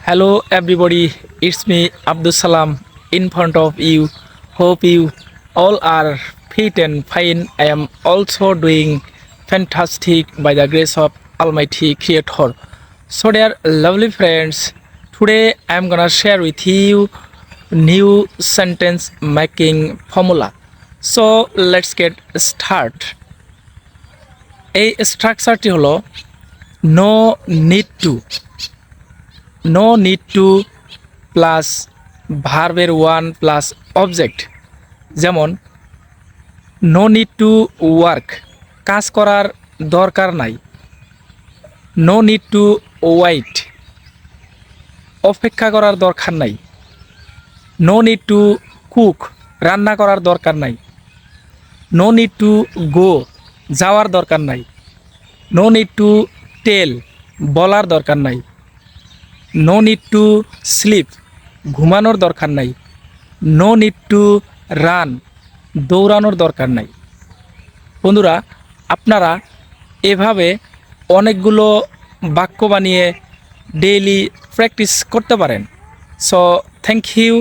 Hello everybody, it's me Abdul Salam in front of you. Hope you all are fit and fine. I am also doing fantastic by the grace of Almighty Creator. So dear lovely friends, today I am gonna share with you new sentence making formula. So let's get start. এই স্ট্রাকচারটি হলো no need to no need to plus ভার্বের one plus object. যেমন no need to work, কাজ করার দরকার নাই। No need two white, অপেক্ষা করার দরকার নাই। নো নিড টু কুক, রান্না করার দরকার নাই। নো নিড টু গো, যাওয়ার দরকার নাই। নো নিড টু টেল, বলার দরকার নাই। নো নিড টু স্লিপ, ঘুমানোর দরকার নাই। নো নিড টু রান, দৌড়ানোর দরকার নাই। বন্ধুরা, আপনারা এভাবে অনেকগুলো বাক্য বানিয়ে ডেইলি প্র্যাকটিস করতে পারেন। So thank you.